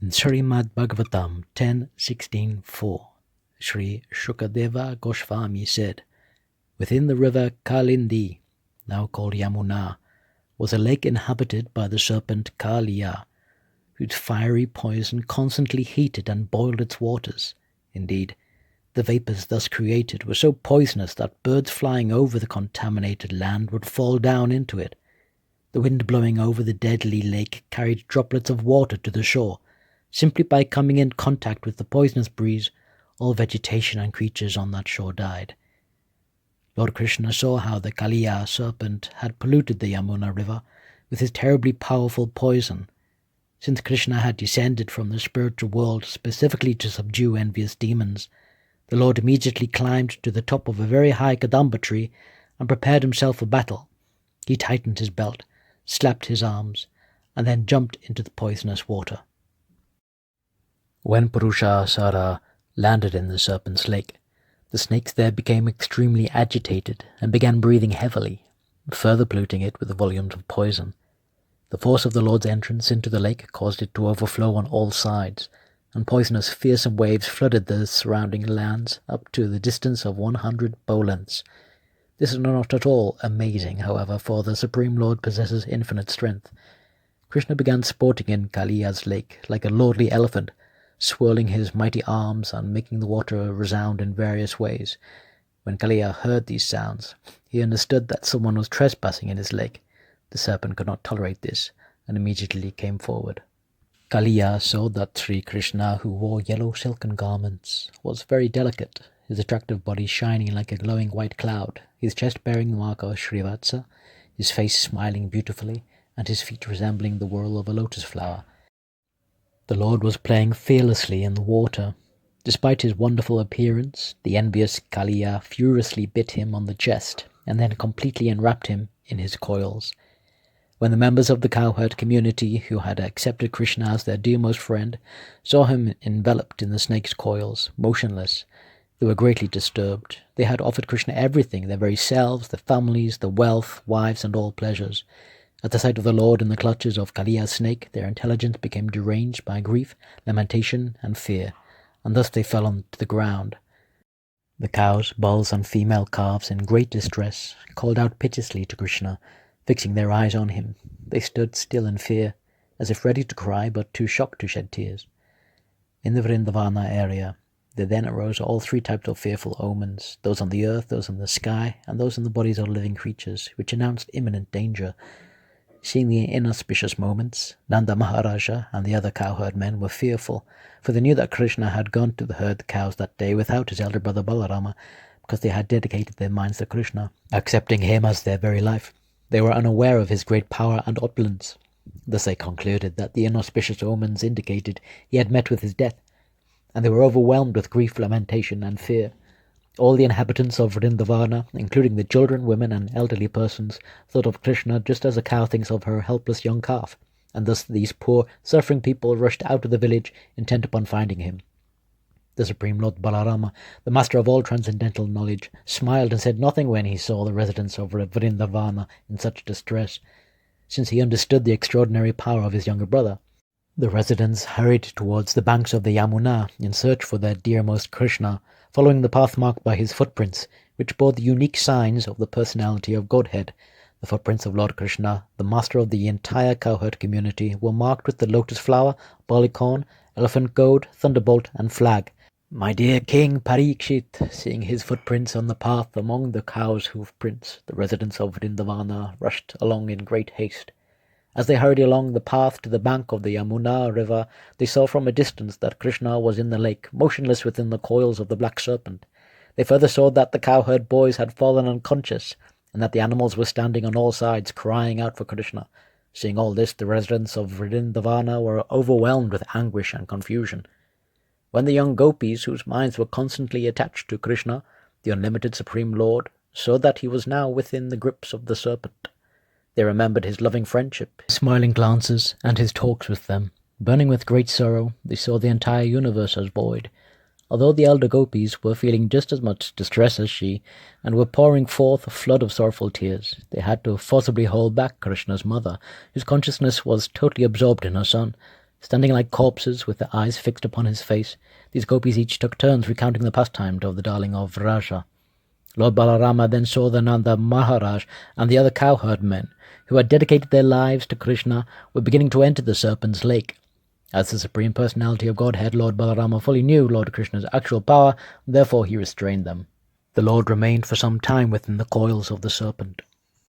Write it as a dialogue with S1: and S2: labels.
S1: In Śrimad Bhāgavatam 10.16.4, Sri Shukadeva Goswami said, "Within the river Kalindi, now called Yamuna, was a lake inhabited by the serpent Kāliya, whose fiery poison constantly heated and boiled its waters. Indeed, the vapours thus created were so poisonous that birds flying over the contaminated land would fall down into it. The wind blowing over the deadly lake carried droplets of water to the shore. Simply by coming in contact with the poisonous breeze, all vegetation and creatures on that shore died." Lord Krishna saw how the Kalia serpent had polluted the Yamuna River with his terribly powerful poison. Since Krishna had descended from the spiritual world specifically to subdue envious demons, the Lord immediately climbed to the top of a very high kadamba tree and prepared himself for battle. He tightened his belt, slapped his arms, and then jumped into the poisonous water. When Purusha landed in the serpent's lake, the snakes there became extremely agitated and began breathing heavily, further polluting it with the volumes of poison. The force of the Lord's entrance into the lake caused it to overflow on all sides, and poisonous fearsome waves flooded the surrounding lands up to the distance of 100 bow lengths. This is not at all amazing, however, for the Supreme Lord possesses infinite strength. Krishna began sporting in Kaliya's lake like a lordly elephant, swirling his mighty arms and making the water resound in various ways. When Kalia heard these sounds, he understood that someone was trespassing in his lake. The serpent could not tolerate this, and immediately came forward. Kalia saw that Sri Krishna, who wore yellow silken garments, was very delicate, his attractive body shining like a glowing white cloud, his chest bearing the mark of Srivatsa, his face smiling beautifully, and his feet resembling the whorl of a lotus flower. The Lord was playing fearlessly in the water. Despite his wonderful appearance, the envious Kalia furiously bit him on the chest and then completely enwrapped him in his coils. When the members of the cowherd community who had accepted Krishna as their dearmost friend saw him enveloped in the snake's coils, motionless, they were greatly disturbed. They had offered Krishna everything, their very selves, their families, their wealth, wives, and all pleasures. At the sight of the Lord in the clutches of Kaliya's snake, their intelligence became deranged by grief, lamentation, and fear, and thus they fell onto the ground. The cows, bulls, and female calves, in great distress, called out piteously to Krishna, fixing their eyes on him. They stood still in fear, as if ready to cry but too shocked to shed tears. In the Vrindavana area, there then arose all three types of fearful omens, those on the earth, those in the sky, and those in the bodies of living creatures, which announced imminent danger. Seeing the inauspicious moments, Nanda Maharaja and the other cowherd men were fearful, for they knew that Krishna had gone to herd the cows that day without his elder brother Balarama, because they had dedicated their minds to Krishna, accepting him as their very life. They were unaware of his great power and opulence. Thus they concluded that the inauspicious omens indicated he had met with his death, and they were overwhelmed with grief, lamentation, and fear. All the inhabitants of Vrindavana, including the children, women, and elderly persons, thought of Krishna just as a cow thinks of her helpless young calf, and thus these poor, suffering people rushed out of the village, intent upon finding him. The Supreme Lord Balarama, the master of all transcendental knowledge, smiled and said nothing when he saw the residents of Vrindavana in such distress, since he understood the extraordinary power of his younger brother. The residents hurried towards the banks of the Yamuna in search for their dearmost Krishna, following the path marked by his footprints, which bore the unique signs of the personality of Godhead. The footprints of Lord Krishna, the master of the entire cowherd community, were marked with the lotus flower, barleycorn, elephant goad, thunderbolt, and flag. My dear King Parikshit, seeing his footprints on the path among the cows' hoof prints, the residents of Vrindavana rushed along in great haste. As they hurried along the path to the bank of the Yamuna River, they saw from a distance that Krishna was in the lake, motionless within the coils of the black serpent. They further saw that the cowherd boys had fallen unconscious, and that the animals were standing on all sides, crying out for Krishna. Seeing all this, the residents of Vrindavana were overwhelmed with anguish and confusion. When the young gopis, whose minds were constantly attached to Krishna, the unlimited Supreme Lord, saw that he was now within the grips of the serpent, they remembered his loving friendship, his smiling glances, and his talks with them. Burning with great sorrow, they saw the entire universe as void. Although the elder gopis were feeling just as much distress as she, and were pouring forth a flood of sorrowful tears, they had to forcibly hold back Krishna's mother, whose consciousness was totally absorbed in her son. Standing like corpses with their eyes fixed upon his face, these gopis each took turns recounting the pastimes of the darling of Vraja. Lord Balarama then saw that Nanda Maharaj and the other cowherd men, who had dedicated their lives to Krishna, were beginning to enter the Serpent's Lake. As the Supreme Personality of Godhead, Lord Balarama fully knew Lord Krishna's actual power, therefore he restrained them. The Lord remained for some time within the coils of the serpent.